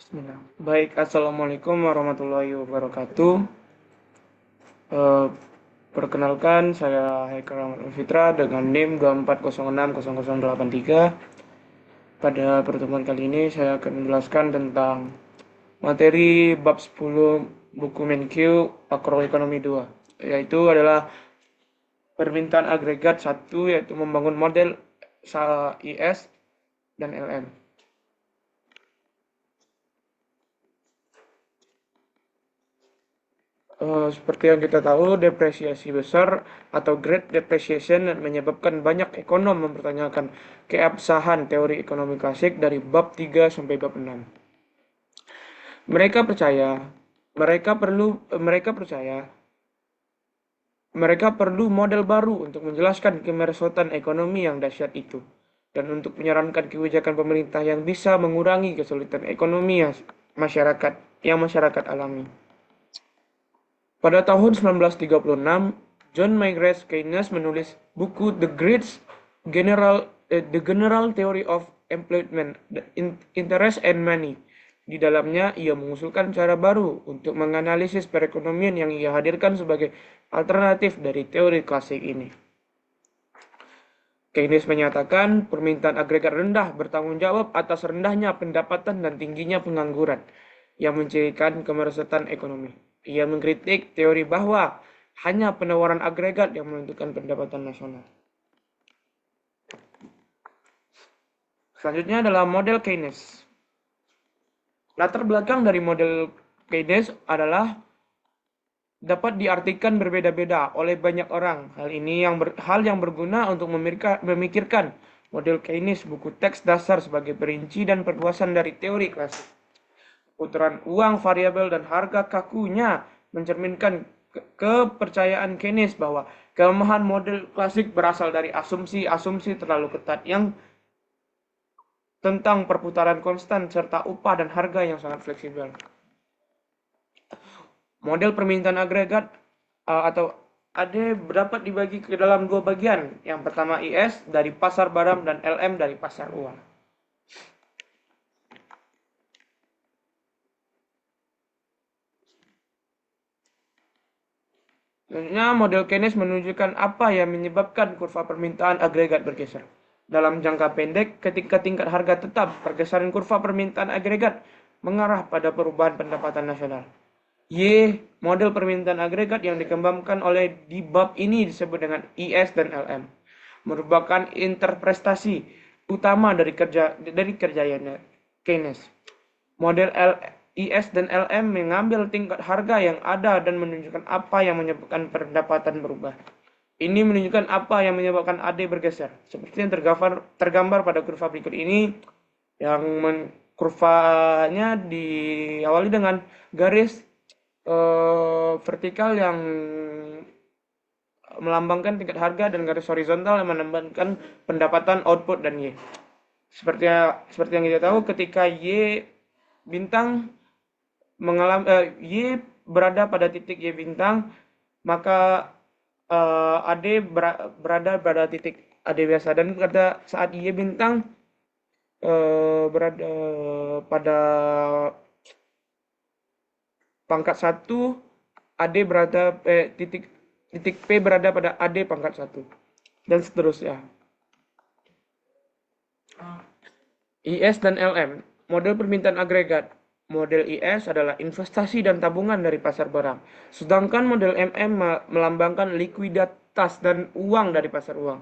Bismillah. Baik, Assalamualaikum warahmatullahi wabarakatuh. Eh, Perkenalkan, saya Haikal Rahmat Fitra dengan NIM 24060083. Pada pertemuan kali ini saya akan menjelaskan tentang materi bab 10 buku Menkyu Makroekonomi 2, yaitu adalah permintaan agregat 1, yaitu membangun model IS dan LM. Seperti yang kita tahu, depresiasi besar atau Great Depreciation menyebabkan banyak ekonom mempertanyakan keabsahan teori ekonomi klasik dari bab 3 sampai bab 6. Mereka percaya, mereka percaya mereka perlu model baru untuk menjelaskan kemerosotan ekonomi yang dahsyat itu, dan untuk menyarankan kebijakan pemerintah yang bisa mengurangi kesulitan ekonomi yang masyarakat alami. Pada tahun 1936, John Maynard Keynes menulis buku The General Theory of Employment, Interest and Money. Di dalamnya, ia mengusulkan cara baru untuk menganalisis perekonomian yang ia hadirkan sebagai alternatif dari teori klasik ini. Keynes menyatakan permintaan agregat rendah bertanggung jawab atas rendahnya pendapatan dan tingginya pengangguran yang mencirikan kemerosotan ekonomi. Ia mengkritik teori bahwa hanya penawaran agregat yang menentukan pendapatan nasional. Selanjutnya adalah model Keynes. Latar belakang dari model Keynes adalah dapat diartikan berbeda-beda oleh banyak orang. Hal yang berguna untuk memikirkan model Keynes, buku teks dasar sebagai perinci dan perluasan dari teori klasik. Putaran uang variabel dan harga kakunya mencerminkan kepercayaan Keynes bahwa kelemahan model klasik berasal dari asumsi-asumsi terlalu ketat yang tentang perputaran konstan serta upah dan harga yang sangat fleksibel. Model permintaan agregat atau AD dapat dibagi ke dalam dua bagian. Yang pertama IS dari pasar barang dan LM dari pasar uang. Selanjutnya, model Keynes menunjukkan apa yang menyebabkan kurva permintaan agregat bergeser. Dalam jangka pendek, ketika tingkat harga tetap, pergeseran kurva permintaan agregat mengarah pada perubahan pendapatan nasional. Model permintaan agregat yang dikembangkan oleh di bab ini disebut dengan IS dan LM, merupakan interpretasi utama dari kerjanya Keynes. Model IS dan LM mengambil tingkat harga yang ada dan menunjukkan apa yang menyebabkan pendapatan berubah. Ini menunjukkan apa yang menyebabkan AD bergeser. Seperti yang tergambar pada kurva berikut ini, yang kurvanya diawali dengan garis vertikal yang melambangkan tingkat harga dan garis horizontal yang melambangkan pendapatan output dan Y. Seperti yang kita tahu, ketika Y bintang Y berada pada titik Y bintang, maka AD berada pada titik AD biasa, dan pada saat Y bintang berada pada pangkat 1, AD berada titik P berada pada AD pangkat 1, dan seterusnya. IS dan LM, model permintaan agregat. Model IS adalah investasi dan tabungan dari pasar barang, sedangkan model MM melambangkan likuiditas dan uang dari pasar uang,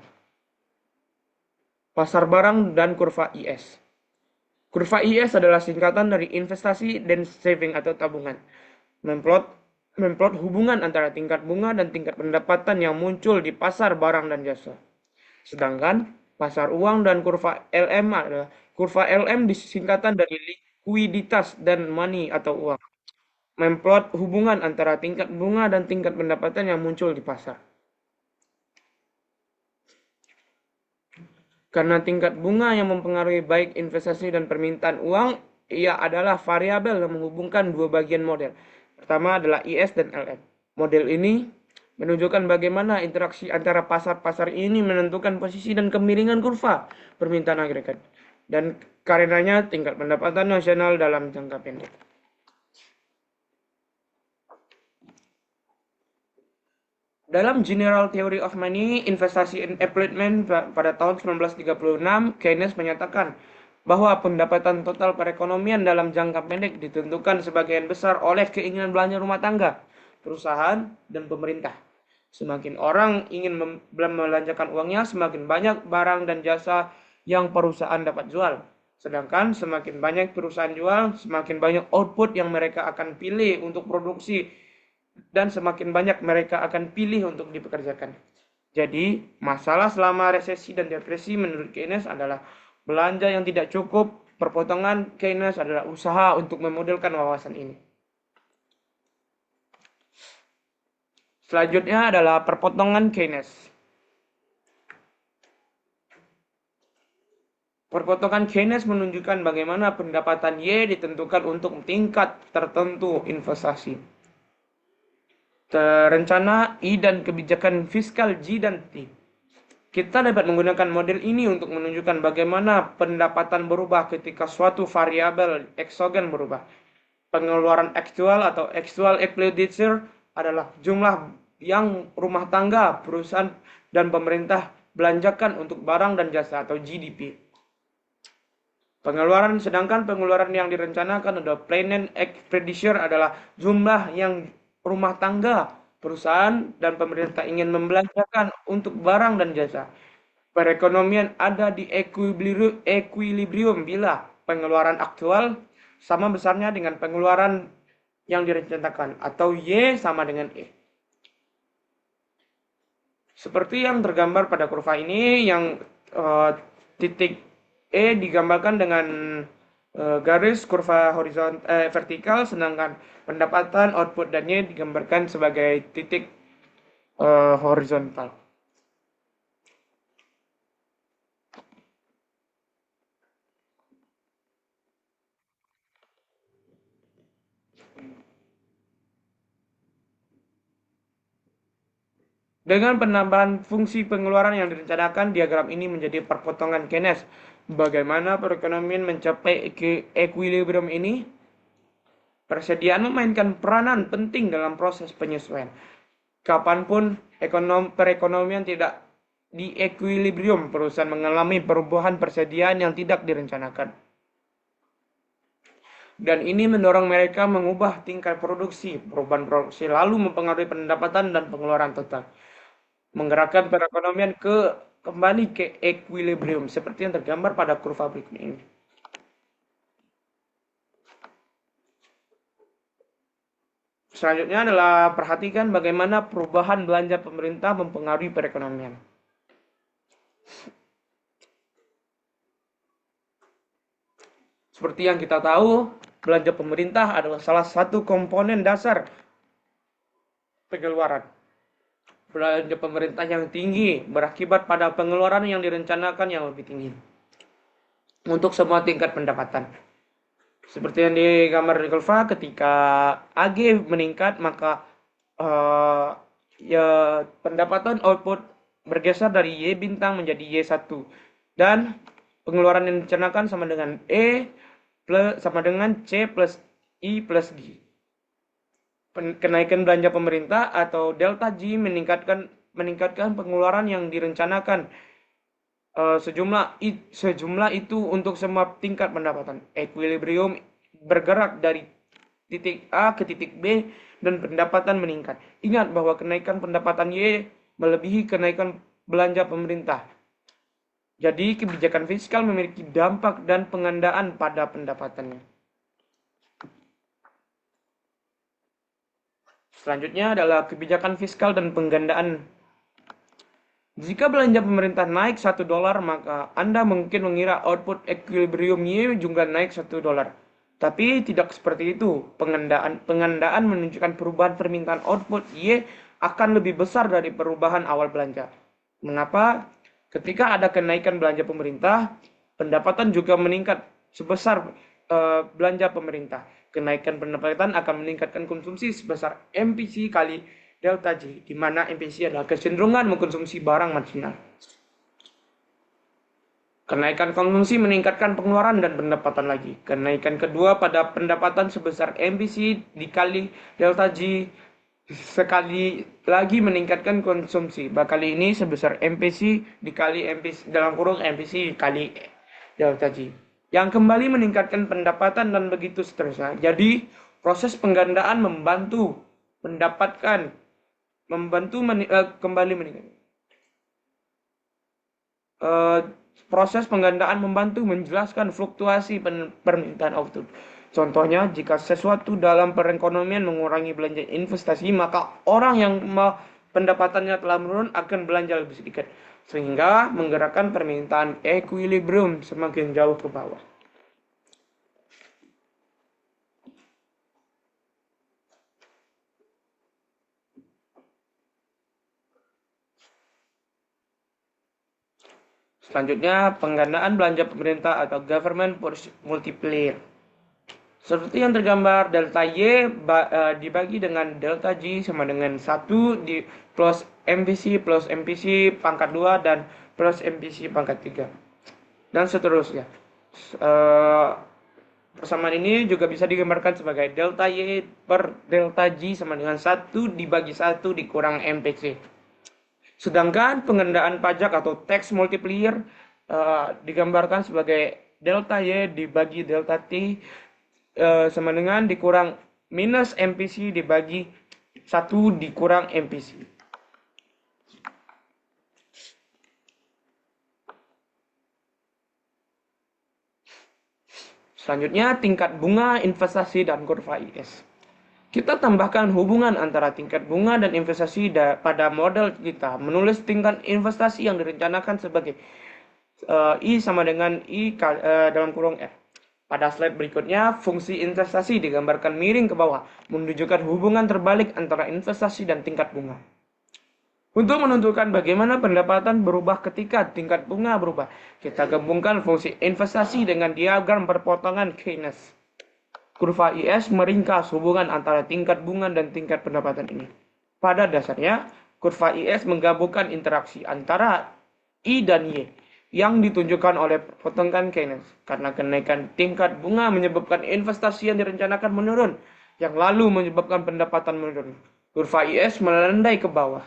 pasar barang, dan kurva IS. Kurva IS adalah singkatan dari investasi dan saving atau tabungan, memplot hubungan antara tingkat bunga dan tingkat pendapatan yang muncul di pasar barang dan jasa. Sedangkan pasar uang dan kurva LM adalah kurva LM disingkatan dari likuiditas dan money atau uang, memplot hubungan antara tingkat bunga dan tingkat pendapatan yang muncul di pasar. Karena tingkat bunga yang mempengaruhi baik investasi dan permintaan uang, ia adalah variabel yang menghubungkan dua bagian model. Pertama adalah IS dan LM. Model ini menunjukkan bagaimana interaksi antara pasar-pasar ini menentukan posisi dan kemiringan kurva permintaan agregat. Dan Karenanya tingkat pendapatan nasional dalam jangka pendek. Dalam General Theory of Money, Investasi and Employment pada tahun 1936, Keynes menyatakan bahwa pendapatan total perekonomian dalam jangka pendek ditentukan sebagian besar oleh keinginan belanja rumah tangga, perusahaan, dan pemerintah. Semakin orang ingin membelanjakan uangnya, semakin banyak barang dan jasa yang perusahaan dapat jual. Sedangkan semakin banyak perusahaan jual, semakin banyak output yang mereka akan pilih untuk produksi dan semakin banyak mereka akan pilih untuk dipekerjakan. Jadi, masalah selama resesi dan depresi menurut Keynes adalah belanja yang tidak cukup. Perpotongan Keynes adalah usaha untuk memodelkan wawasan ini. Selanjutnya adalah perpotongan Keynes. Perpotongan Keynes menunjukkan bagaimana pendapatan Y ditentukan untuk tingkat tertentu investasi. Rencana I dan kebijakan fiskal G dan T. Kita dapat menggunakan model ini untuk menunjukkan bagaimana pendapatan berubah ketika suatu variabel eksogen berubah. Pengeluaran aktual atau actual expenditure adalah jumlah yang rumah tangga, perusahaan, dan pemerintah belanjakan untuk barang dan jasa atau GDP. Sedangkan pengeluaran yang direncanakan adalah planned expenditure adalah jumlah yang rumah tangga, perusahaan, dan pemerintah ingin membelanjakan untuk barang dan jasa. Perekonomian ada di equilibrium bila pengeluaran aktual sama besarnya dengan pengeluaran yang direncanakan, atau Y sama dengan E. Seperti yang tergambar pada kurva ini, yang titik E digambarkan dengan garis kurva vertikal, sedangkan pendapatan, output, dan Y digambarkan sebagai titik horizontal. Dengan penambahan fungsi pengeluaran yang direncanakan, diagram ini menjadi perpotongan Keynes. Bagaimana perekonomian mencapai equilibrium ini? Persediaan memainkan peranan penting dalam proses penyesuaian. Kapanpun perekonomian tidak di equilibrium, perusahaan mengalami perubahan persediaan yang tidak direncanakan. Dan ini mendorong mereka mengubah tingkat produksi. Perubahan produksi lalu mempengaruhi pendapatan dan pengeluaran total, menggerakkan perekonomian kembali ke equilibrium seperti yang tergambar pada kurva berikut ini. Selanjutnya adalah perhatikan bagaimana perubahan belanja pemerintah mempengaruhi perekonomian. Seperti yang kita tahu, belanja pemerintah adalah salah satu komponen dasar pengeluaran. Belanja pemerintah yang tinggi berakibat pada pengeluaran yang direncanakan yang lebih tinggi untuk semua tingkat pendapatan. Seperti yang digambar di kurva, ketika AG meningkat, maka pendapatan output bergeser dari Y bintang menjadi Y1. Dan pengeluaran yang direncanakan sama dengan E sama dengan C plus I plus G. Kenaikan belanja pemerintah atau delta G meningkatkan pengeluaran yang direncanakan sejumlah itu untuk semua tingkat pendapatan. Equilibrium bergerak dari titik A ke titik B dan pendapatan meningkat. Ingat bahwa kenaikan pendapatan Y melebihi kenaikan belanja pemerintah. Jadi kebijakan fiskal memiliki dampak dan pengandaan pada pendapatannya. Selanjutnya adalah kebijakan fiskal dan penggandaan. Jika belanja pemerintah naik $1, maka Anda mungkin mengira output equilibrium Y juga naik $1. Tapi tidak seperti itu. Pengandaan menunjukkan perubahan permintaan output Y akan lebih besar dari perubahan awal belanja. Mengapa? Ketika ada kenaikan belanja pemerintah, pendapatan juga meningkat sebesar belanja pemerintah. Kenaikan pendapatan akan meningkatkan konsumsi sebesar MPC kali delta G, di mana MPC adalah kecenderungan mengkonsumsi barang marginal. Kenaikan konsumsi meningkatkan pengeluaran dan pendapatan lagi. Kenaikan kedua pada pendapatan sebesar MPC dikali delta G sekali lagi meningkatkan konsumsi. Kali ini sebesar MPC dikali MPC dalam kurung MPC dikali delta G. Yang kembali meningkatkan pendapatan dan begitu seterusnya. Jadi proses penggandaan kembali meningkat. Proses penggandaan membantu menjelaskan fluktuasi permintaan output. Contohnya, jika sesuatu dalam perekonomian mengurangi belanja investasi, maka orang yang pendapatannya telah menurun akan belanja lebih sedikit, sehingga menggerakkan permintaan equilibrium semakin jauh ke bawah. Selanjutnya, penggandaan belanja pemerintah atau government force multiplier. Seperti yang tergambar, delta Y dibagi dengan delta G sama dengan 1 di plus MPC pangkat 2 dan plus MPC pangkat 3. Dan seterusnya. Persamaan ini juga bisa digambarkan sebagai delta Y per delta G sama dengan 1 dibagi 1 dikurang MPC. Sedangkan pengendaan pajak atau tax multiplier digambarkan sebagai delta Y dibagi delta T sama dengan dikurang minus MPC dibagi 1 dikurang MPC. Selanjutnya, tingkat bunga investasi dan kurva IS. Kita tambahkan hubungan antara tingkat bunga dan investasi pada model kita. Menulis tingkat investasi yang direncanakan sebagai I sama dengan I dalam kurung R. Pada slide berikutnya, fungsi investasi digambarkan miring ke bawah, menunjukkan hubungan terbalik antara investasi dan tingkat bunga. Untuk menentukan bagaimana pendapatan berubah ketika tingkat bunga berubah, kita gabungkan fungsi investasi dengan diagram perpotongan Keynes. Kurva IS meringkas hubungan antara tingkat bunga dan tingkat pendapatan ini. Pada dasarnya, kurva IS menggabungkan interaksi antara I dan Y yang ditunjukkan oleh perpotongan Keynes. Karena kenaikan tingkat bunga menyebabkan investasi yang direncanakan menurun, yang lalu menyebabkan pendapatan menurun. Kurva IS melandai ke bawah.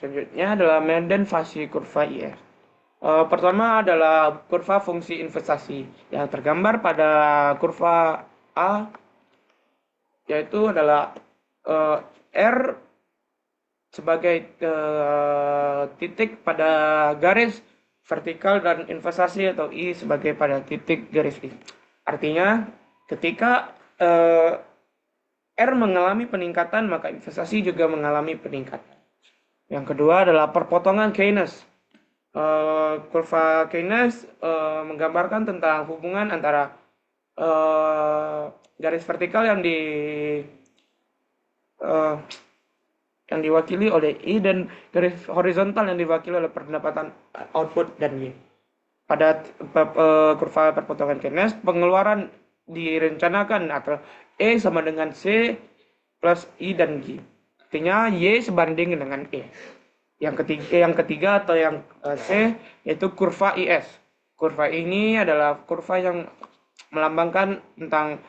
Selanjutnya adalah medan fase kurva IS. Pertama adalah kurva fungsi investasi yang tergambar pada kurva A, yaitu adalah R sebagai titik pada garis vertikal dan investasi atau I sebagai pada titik garis I. Artinya ketika R mengalami peningkatan maka investasi juga mengalami peningkatan. Yang kedua adalah perpotongan Keynes. Kurva Keynes menggambarkan tentang hubungan antara garis vertikal yang diwakili oleh I dan garis horizontal yang diwakili oleh pendapatan output dan Y. Pada kurva perpotongan Keynes, pengeluaran direncanakan atau E sama dengan C plus I dan G. Artinya Y sebanding dengan E. Yang ketiga atau yang C yaitu kurva IS. Kurva ini adalah kurva yang melambangkan tentang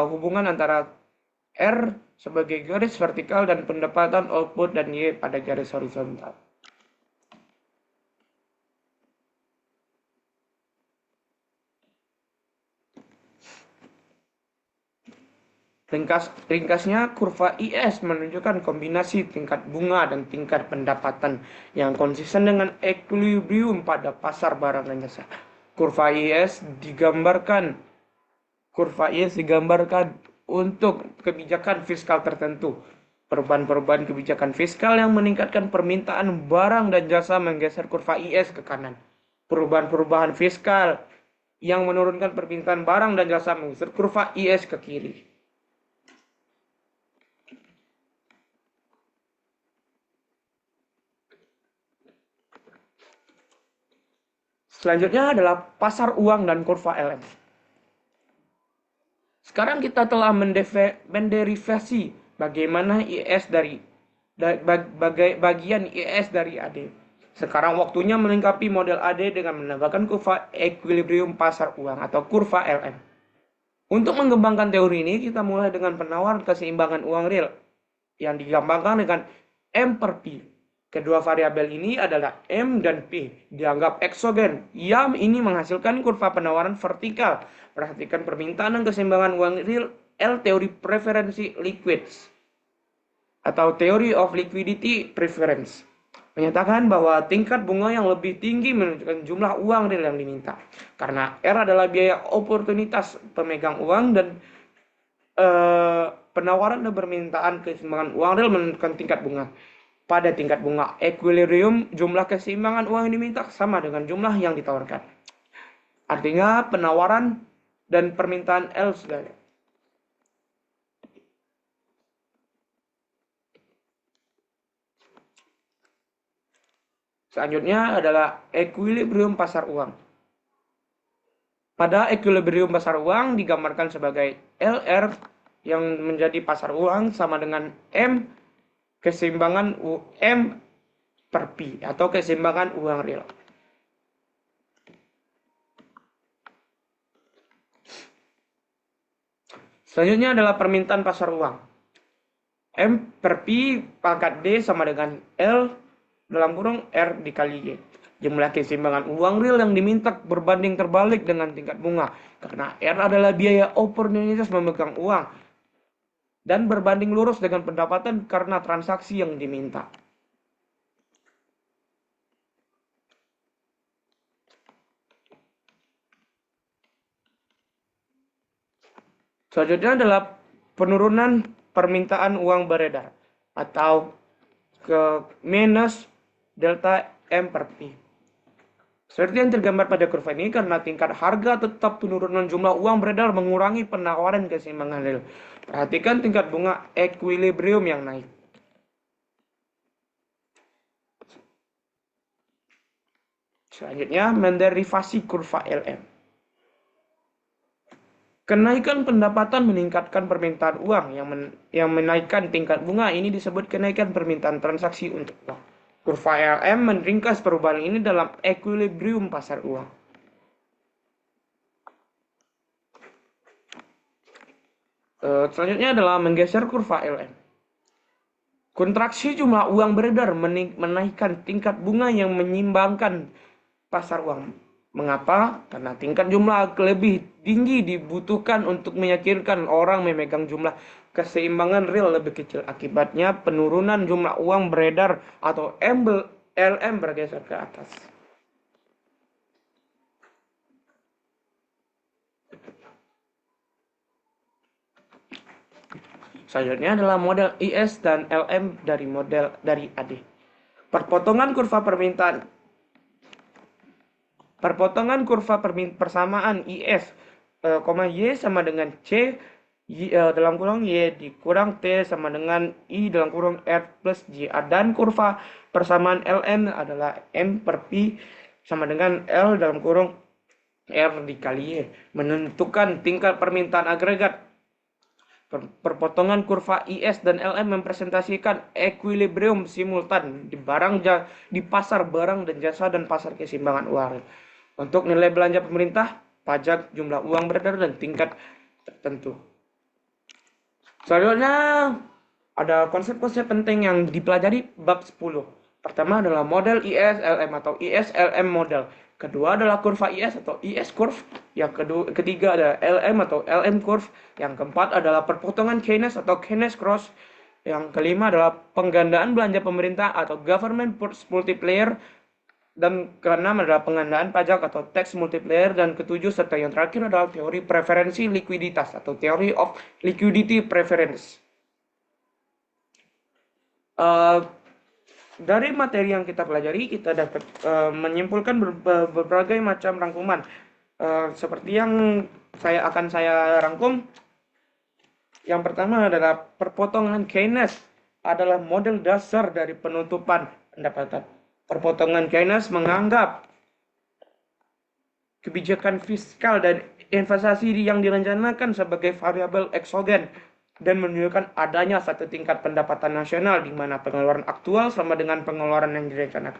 hubungan antara R sebagai garis vertikal dan pendapatan output dan Y pada garis horizontal. Ringkasnya, kurva IS menunjukkan kombinasi tingkat bunga dan tingkat pendapatan yang konsisten dengan equilibrium pada pasar barang dan jasa. Kurva IS digambarkan untuk kebijakan fiskal tertentu. Perubahan-perubahan kebijakan fiskal yang meningkatkan permintaan barang dan jasa menggeser kurva IS ke kanan. Perubahan-perubahan fiskal yang menurunkan permintaan barang dan jasa menggeser kurva IS ke kiri. Selanjutnya adalah pasar uang dan kurva LM. Sekarang kita telah menderivasi bagaimana IS dari bagian IS dari AD. Sekarang waktunya melengkapi model AD dengan menambahkan kurva equilibrium pasar uang atau kurva LM. Untuk mengembangkan teori ini, kita mulai dengan penawaran keseimbangan uang real yang digambarkan dengan M per P. Kedua variabel ini adalah M dan P, dianggap eksogen. YAM ini menghasilkan kurva penawaran vertikal. Perhatikan permintaan dan keseimbangan uang real L teori preferensi liquids atau Theory of Liquidity Preference menyatakan bahwa tingkat bunga yang lebih tinggi menunjukkan jumlah uang real yang diminta. Karena R adalah biaya oportunitas pemegang uang dan penawaran dan permintaan keseimbangan uang real menentukan tingkat bunga. Pada tingkat bunga equilibrium, jumlah keseimbangan uang yang diminta sama dengan jumlah yang ditawarkan. Artinya penawaran dan permintaan L sudah. Selanjutnya adalah equilibrium pasar uang. Pada equilibrium pasar uang digambarkan sebagai LR yang menjadi pasar uang sama dengan M keseimbangan UM per P atau keseimbangan uang real. Selanjutnya adalah permintaan pasar uang. M per P pangkat D sama dengan L dalam kurung R dikali Y. Jumlah keseimbangan uang real yang diminta berbanding terbalik dengan tingkat bunga. Karena R adalah biaya oportunitas memegang uang. Dan berbanding lurus dengan pendapatan karena transaksi yang diminta. Selanjutnya adalah penurunan permintaan uang beredar. Atau ke minus delta M per P. Seperti yang tergambar pada kurva ini, karena tingkat harga tetap penurunan jumlah uang beredar mengurangi penawaran keseimbangan real. Perhatikan tingkat bunga equilibrium yang naik. Selanjutnya, menderivasi kurva LM. Kenaikan pendapatan meningkatkan permintaan uang yang menaikkan tingkat bunga ini disebut kenaikan permintaan transaksi untuk uang. Kurva LM meringkas perubahan ini dalam equilibrium pasar uang. Selanjutnya adalah menggeser kurva LM. Kontraksi jumlah uang beredar menaikkan tingkat bunga yang menyimbangkan pasar uang. Mengapa? Karena tingkat jumlah lebih tinggi dibutuhkan untuk meyakinkan orang memegang jumlah keseimbangan real lebih kecil. Akibatnya penurunan jumlah uang beredar atau LM bergeser ke atas. Selanjutnya adalah model IS dan LM dari AD. Perpotongan kurva persamaan IS, Y sama dengan C dalam kurung Y dikurang T sama dengan I dalam kurung R plus J. Dan kurva persamaan LM adalah M per P sama dengan L dalam kurung R dikali Y. Menentukan tingkat permintaan agregat. Perpotongan kurva IS dan LM mempresentasikan equilibrium simultan di pasar barang dan jasa dan pasar keseimbangan uang. Untuk nilai belanja pemerintah, pajak, jumlah uang beredar, dan tingkat tertentu. Selanjutnya, ada konsep-konsep penting yang dipelajari bab 10. Pertama adalah model IS-LM atau IS-LM model. Kedua adalah kurva IS atau IS curve. Yang ketiga adalah LM atau LM curve. Yang keempat adalah perpotongan Keynes atau Keynes cross. Yang kelima adalah penggandaan belanja pemerintah atau government multiplier. Dan keenam adalah penggandaan pajak atau tax multiplier. Dan ketujuh serta yang terakhir adalah teori preferensi likuiditas atau theory of liquidity preference. Dari materi yang kita pelajari, kita dapat menyimpulkan berbagai macam rangkuman. Seperti yang akan saya rangkum. Yang pertama adalah perpotongan Keynes adalah model dasar dari penutupan pendapatan. Perpotongan Keynes menganggap kebijakan fiskal dan investasi yang direncanakan sebagai variabel eksogen dan menunjukkan adanya satu tingkat pendapatan nasional di mana pengeluaran aktual sama dengan pengeluaran yang direncanakan.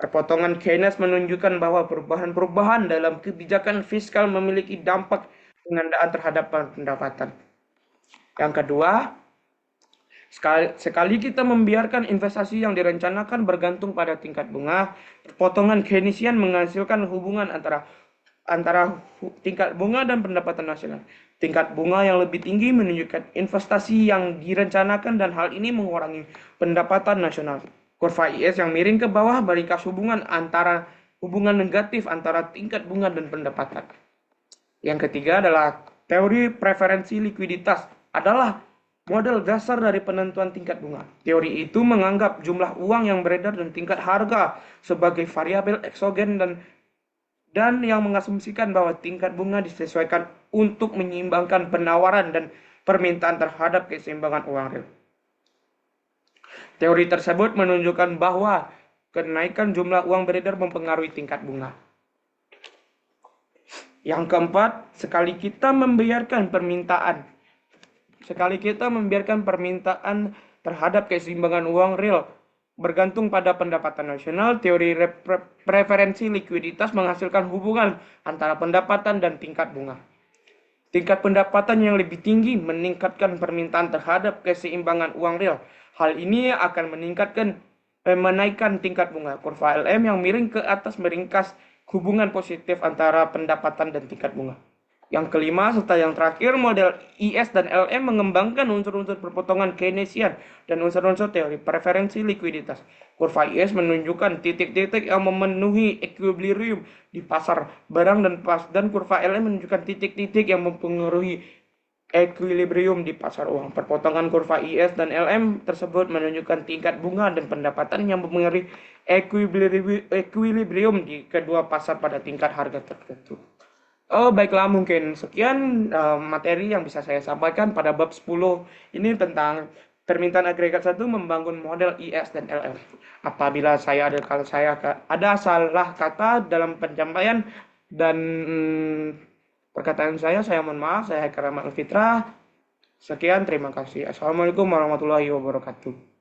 Perpotongan Keynes menunjukkan bahwa perubahan-perubahan dalam kebijakan fiskal memiliki dampak pengendalian terhadap pendapatan. Yang kedua, sekali kita membiarkan investasi yang direncanakan bergantung pada tingkat bunga, potongan Keynesian menghasilkan hubungan antara tingkat bunga dan pendapatan nasional. Tingkat bunga yang lebih tinggi menunjukkan investasi yang direncanakan dan hal ini mengurangi pendapatan nasional. Kurva IS yang miring ke bawah berikas hubungan negatif antara tingkat bunga dan pendapatan. Yang ketiga adalah teori preferensi likuiditas adalah model dasar dari penentuan tingkat bunga. Teori itu menganggap jumlah uang yang beredar dan tingkat harga sebagai variabel eksogen dan yang mengasumsikan bahwa tingkat bunga disesuaikan untuk menyeimbangkan penawaran dan permintaan terhadap keseimbangan uang real. Teori tersebut menunjukkan bahwa kenaikan jumlah uang beredar mempengaruhi tingkat bunga. Yang keempat, sekali kita membiarkan permintaan terhadap keseimbangan uang real bergantung pada pendapatan nasional, teori preferensi likuiditas menghasilkan hubungan antara pendapatan dan tingkat bunga. Tingkat pendapatan yang lebih tinggi meningkatkan permintaan terhadap keseimbangan uang real. Hal ini akan menaikkan tingkat bunga. Kurva LM yang miring ke atas meringkas hubungan positif antara pendapatan dan tingkat bunga. Yang kelima serta yang terakhir, model IS dan LM mengembangkan unsur-unsur perpotongan Keynesian dan unsur-unsur teori preferensi likuiditas. Kurva IS menunjukkan titik-titik yang memenuhi equilibrium di pasar barang dan kurva LM menunjukkan titik-titik yang mempengaruhi equilibrium di pasar uang. Perpotongan kurva IS dan LM tersebut menunjukkan tingkat bunga dan pendapatan yang mempengaruhi equilibrium di kedua pasar pada tingkat harga tertentu. Oh, baiklah, mungkin sekian materi yang bisa saya sampaikan pada bab 10 ini tentang permintaan agregat 1 membangun model IS dan LM. Apabila kalau saya ada salah kata dalam penyampaian dan perkataan saya mohon maaf. Saya Haikal Rahmat Fitrah. Sekian, terima kasih. Assalamualaikum warahmatullahi wabarakatuh.